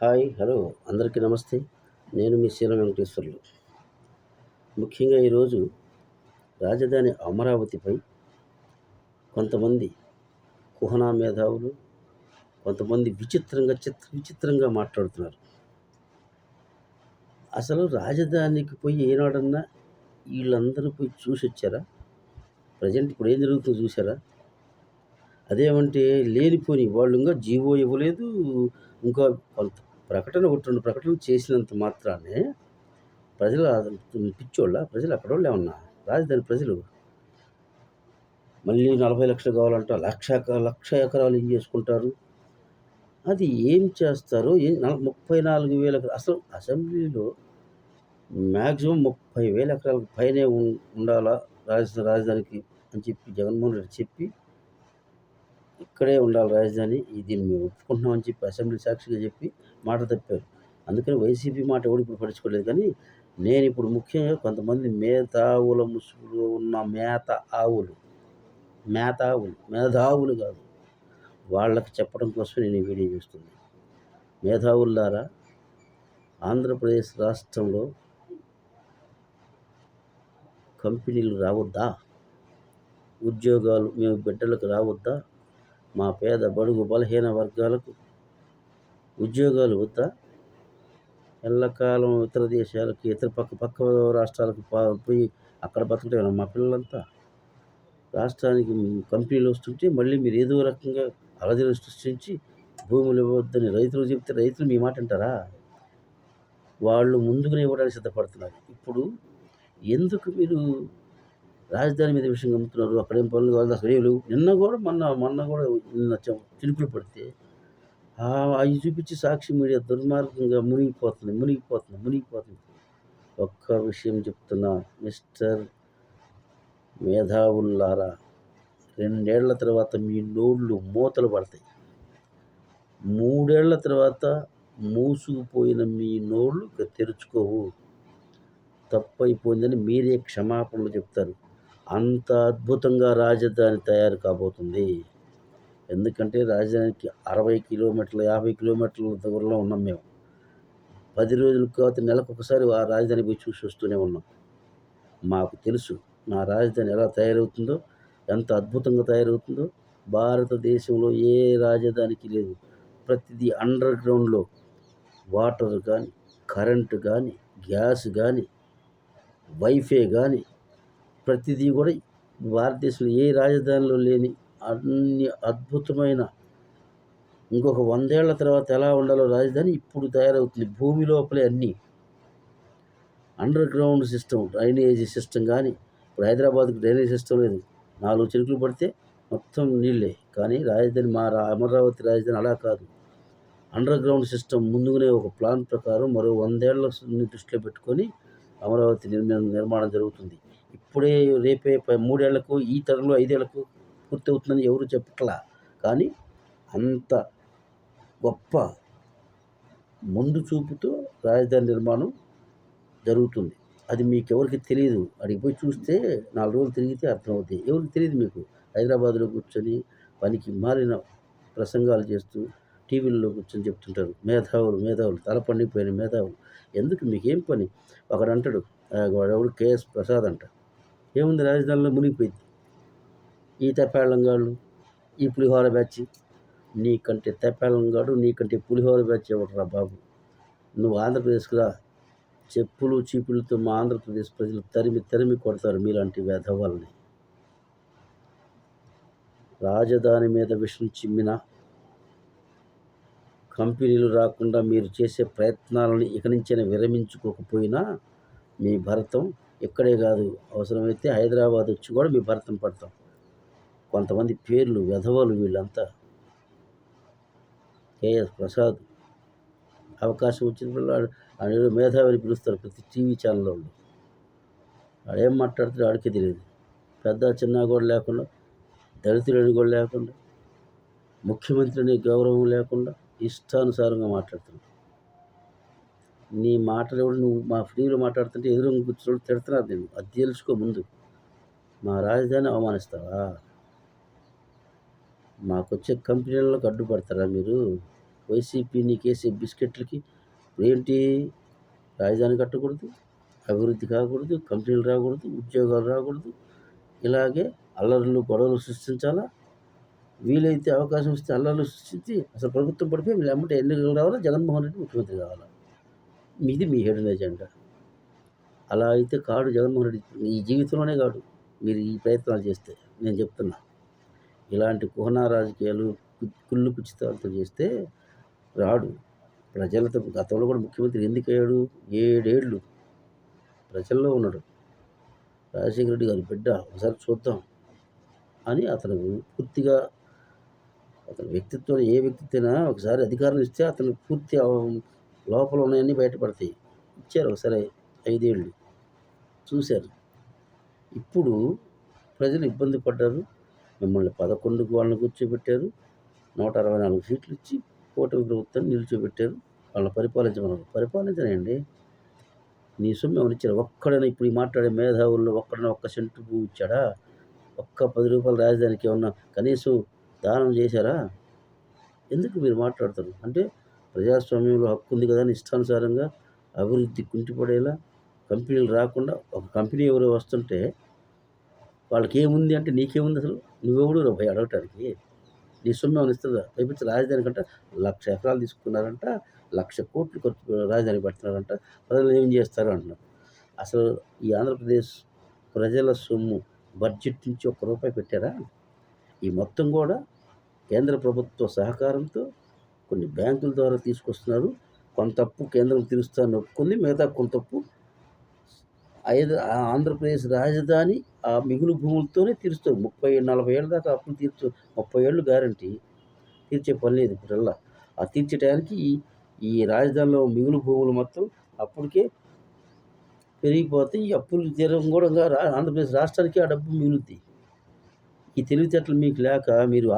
Hi hello అందరికీ నమస్తే. నేను మీ శీల వెంకటేశ్వర్లు. ముఖ్యంగా ఈరోజు రాజధాని అమరావతిపై కొంతమంది కుహనా మేధావులు, కొంతమంది విచిత్రంగా మాట్లాడుతున్నారు. అసలు రాజధానికి పోయి ఏనాడన్నా వీళ్ళందరూ పోయి చూసొచ్చారా? ప్రజెంట్ ఇప్పుడు ఏం జరుగుతుందో చూసారా? అదేమంటే లేనిపోని వాళ్ళు ఇంకా జీవో ఇవ్వలేదు. ఇంకా కొంత ఒకటి రెండు ప్రకటనలు చేసినంత మాత్రానే ప్రజలు పిచ్చోళ్ళ? ప్రజలు అక్కడోళ్ళు ఏమన్నా? రాజధాని ప్రజలు మళ్ళీ 40 లక్షలు కావాలంట, లక్ష ఎకరాలు ఏం చేసుకుంటారు? అది ఏం చేస్తారో 34,000 అసలు అసెంబ్లీలో మ్యాక్సిమం 30,000 ఎకరాలకు పైనే ఉండాలా రాజధానికి అని చెప్పి జగన్మోహన్ రెడ్డి చెప్పి ఇక్కడే ఉండాలి రాజధాని, దీన్ని మేము ఒప్పుకుంటున్నామని చెప్పి అసెంబ్లీ సాక్షిగా చెప్పి మాట తప్పారు. అందుకని వైసీపీ మాట ఎవడు ఇప్పుడు పట్టించుకోలేదు. కానీ నేను ఇప్పుడు ముఖ్యంగా కొంతమంది మేధావుల ముసుగులో ఉన్న మేధావులు కాదు, వాళ్ళకి చెప్పడం కోసం నేను ఈ వీడియో చేస్తుంది. మేధావులారా, ఆంధ్రప్రదేశ్ రాష్ట్రంలో కంపెనీలు రావద్దా? ఉద్యోగాలు మేము బిడ్డలకు రావద్దా? మా పేద బడుగు బలహీన వర్గాలకు ఉద్యోగాలు వద్దా? ఎల్లకాలం ఇతర దేశాలకి, ఇతర పక్క రాష్ట్రాలకు పోయి అక్కడ బతకడం మా పిల్లలంతా. రాష్ట్రానికి కంపెనీలు వస్తుంటే మళ్ళీ మీరు ఏదో రకంగా అలజడి సృష్టించి భూములు ఇవ్వద్దని రైతులు చెప్తే రైతులు మీ మాట అంటారా? వాళ్ళు ముందుగానే ఇవ్వడానికి సిద్ధపడుతున్నారు. ఇప్పుడు ఎందుకు మీరు రాజధాని మీద విషయం గమ్ముతున్నారు? అక్కడేం పనులు కాదు, అక్కడ ఏం లేవు. మొన్న కూడా చినుకులు పడితే అవి చూపించి సాక్షి మీడియా దుర్మార్గంగా మునిగిపోతుంది. ఒక్క విషయం చెప్తున్నా, మిస్టర్ మేధావులారా, 2 ఏళ్ల తర్వాత మీ నోళ్ళు మూతలు పడతాయి. 3 ఏళ్ల తర్వాత మూసుకుపోయిన మీ నోళ్ళు తెరుచుకోవు. తప్పైపోయిందని మీరే క్షమాపణలు చెప్తారు. అంత అద్భుతంగా రాజధాని తయారు కాబోతుంది. ఎందుకంటే రాజధానికి 60 కిలోమీటర్లు 50 కిలోమీటర్ల దూరంలో ఉన్నాం మేము. 10 రోజులకు కాకపోతే నెలకు ఒకసారి ఆ రాజధాని పోయి చూసి వస్తూనే ఉన్నాం. మాకు తెలుసు నా రాజధాని ఎలా తయారవుతుందో, ఎంత అద్భుతంగా తయారవుతుందో. భారతదేశంలో ఏ రాజధానికి లేదు. ప్రతిదీ అండర్ గ్రౌండ్లో, వాటర్ కానీ, కరెంటు కానీ, గ్యాస్ కానీ, వైఫై కానీ, ప్రతిదీ కూడా భారతదేశంలో ఏ రాజధానిలో లేని అన్ని అద్భుతమైన, ఇంకొక 100 ఏళ్ల తర్వాత ఎలా ఉండాలో రాజధాని ఇప్పుడు తయారవుతుంది. భూమి లోపలే అన్నీ under ground system, drainage system కానీ. ఇప్పుడు హైదరాబాద్కి డ్రైనేజ్ సిస్టమ్ లేదు. 4 చినుకులు పడితే మొత్తం నీళ్ళే. కానీ రాజధాని అమరావతి రాజధాని అలా కాదు. అండర్ గ్రౌండ్ సిస్టమ్ ముందుగానే ఒక ప్లాన్ ప్రకారం మరో 100 ఏళ్లని దృష్టిలో పెట్టుకొని అమరావతి నిర్మాణం జరుగుతుంది. ఇప్పుడే రేపే 3 ఏళ్లకు, ఈ తరంలో 5 ఏళ్లకు పూర్తవుతుందని ఎవరు చెప్పట్లా. కానీ అంత గొప్ప ముందు చూపుతో రాజధాని నిర్మాణం జరుగుతుంది. అది మీకెవరికి తెలియదు. అడిగి పోయి చూస్తే 4 రోజులు తిరిగితే అర్థమవుతాయి. ఎవరికి తెలియదు. మీకు హైదరాబాద్లో కూర్చొని పనికి మారిన ప్రసంగాలు చేస్తూ టీవీల్లో కూర్చొని చెప్తుంటారు మేధావులు తల పండిపోయిన మేధావులు. ఎందుకు మీకేం పని? ఒకడు అంటాడు, వాడెవడు కేఎస్ ప్రసాద్ అంట, ఏముంది రాజధానిలో మునిగిపోయింది. ఈ తెప్పాళ్ళంగాళ్ళు, ఈ పులిహోర బ్యాచ్, నీకంటే తెప్పాళ్ళంగాడు, నీకంటే పులిహోర బ్యాచ్ ఎవడరా బాబు? నువ్వు ఆంధ్రప్రదేశ్కి రా, చెప్పులు చీపులతో మా ఆంధ్రప్రదేశ్ ప్రజలు తరిమి కొడతారు మీలాంటి వెధవల్ని. రాజధాని మీద విషం చిమ్మిన కంపెనీలు రాకుండా మీరు చేసే ప్రయత్నాలను ఇక నుంచైనా విరమించుకోకపోయినా మీ భరతం ఇక్కడే కాదు, అవసరమైతే హైదరాబాద్ వచ్చి కూడా మీ భరతం పడతాం. కొంతమంది పేర్లు వెధవలు వీళ్ళంతా. కేఎస్ ప్రసాద్ అవకాశం వచ్చినప్పుడు ఆయన మేధావిని పిలుస్తారు ప్రతి టీవీ ఛానల్లో. ఆడేం మాట్లాడుతాడు ఆడికే తెలియదు. పెద్ద చిన్న కూడా లేకుండా, దళితులని కూడా లేకుండా, ముఖ్యమంత్రిని గౌరవం లేకుండా ఇష్టానుసారంగా మాట్లాడుతున్నాడు. నీ మాటలు ఎవడు? నువ్వు మా ఫ్రీలో మాట్లాడుతుంటే ఎదురు కూర్చోడు తిడుతున్నారు. నేను అది తెలుసుకో ముందు. మా రాజధాని అవమానిస్తావా? మాకొచ్చే కంపెనీలకు అడ్డుపడతారా మీరు? వైసీపీ నీకేసే బిస్కెట్లకి ఏంటి, రాజధాని కట్టకూడదు, అభివృద్ధి కాకూడదు, కంపెనీలు రాకూడదు, ఉద్యోగాలు రాకూడదు, ఇలాగే అల్లర్లు గొడవలు సృష్టించాలా, వీలైతే అవకాశం ఇస్తే అల్లర్లు సృష్టించి అసలు ప్రభుత్వం పడిపోయి మీరు ఎమ్మటే ఎన్నికలు రావాలా, జగన్మోహన్ రెడ్డి ముఖ్యమంత్రి కావాలా. ఇది మీ హెడెన్ ఎజెండా. అలా అయితే కాడు జగన్మోహన్ రెడ్డి, ఈ జీవితంలోనే కాడు మీరు ఈ ప్రయత్నాలు చేస్తే. నేను చెప్తున్నా, ఇలాంటి కుహనా రాజకీయాలు కుళ్ళు కుచితాలతో చేస్తే రాడు. ప్రజలతో గతంలో కూడా ముఖ్యమంత్రి ఎందుకయ్యాడు? 7 ఏళ్ళు ప్రజల్లో ఉన్నాడు. రాజశేఖర రెడ్డి గారి బిడ్డ, ఒకసారి చూద్దాం అని అతను పూర్తిగా అతని వ్యక్తిత్వం, ఏ వ్యక్తిత్వైనా ఒకసారి అధికారం ఇస్తే అతను పూర్తి లోపల ఉన్నాయన్నీ బయటపడతాయి. ఇచ్చారు ఒకసారి 5 ఏళ్ళు చూశారు. ఇప్పుడు ప్రజలు ఇబ్బంది పడ్డారు. మిమ్మల్ని 11కు వాళ్ళని కూర్చోబెట్టారు. 164 సీట్లు ఇచ్చి కూటమి ప్రభుత్వాన్ని నిల్చోబెట్టారు. వాళ్ళని పరిపాలించమన్నారు. పరిపాలించనండి. నీ సొమ్ము ఏమైనా ఇచ్చారా? ఒక్కడైనా ఇప్పుడు ఈ మాట్లాడే మేధావుల్లో ఒక్కడైనా ఒక్క సెంటు భూమి ఇచ్చాడా? ఒక్క 10 రూపాయల రాజధానికి ఏమన్నా కనీసం దానం చేశారా? ఎందుకు మీరు మాట్లాడతారు? అంటే ప్రజాస్వామ్యంలో హక్కు ఉంది కదా అని ఇష్టానుసారంగా అభివృద్ధి కుంటిపడేలా, కంపెనీలు రాకుండా, ఒక కంపెనీ ఎవరో వస్తుంటే వాళ్ళకి ఏముంది అంటే నీకేముంది అసలు? నువ్వెవడు భయ అడగటానికి? నీ సొమ్ము ఏమైనా ఇస్తుందా? పైపించి రాజధాని కంట 1,00,000 ఎకరాలు తీసుకున్నారంట, 1,00,000 కోట్లు ఖర్చు రాజధాని పెడుతున్నారంట, ప్రజలు ఏం చేస్తారు అంటున్నారు. అసలు ఈ ఆంధ్రప్రదేశ్ ప్రజల సొమ్ము బడ్జెట్ నుంచి ₹1 పెట్టారా? ఈ మొత్తం కూడా కేంద్ర ప్రభుత్వ సహకారంతో కొన్ని బ్యాంకుల ద్వారా తీసుకొస్తున్నారు. కొంత అప్పు కేంద్రం తీరుస్తానని ఒప్పుకుంది. మిగతా కొంత అప్పు ఆంధ్రప్రదేశ్ రాజధాని ఆ మిగులు భూములతోనే తీరుస్తారు. 30-40 ఏళ్ళ దాకా అప్పులు 30 ఏళ్ళు గ్యారంటీ. తీర్చే పని లేదు ఇప్పుడల్లా. ఆ తీర్చడానికి ఈ రాజధానిలో మిగులు భూములు మొత్తం అప్పటికే పెరిగిపోతాయి. ఈ అప్పులు తీరం కూడా ఆంధ్రప్రదేశ్ రాష్ట్రానికి ఆ డబ్బు మిగులుద్ది. ఈ తెలివితేటలు మీకు లేక మీరు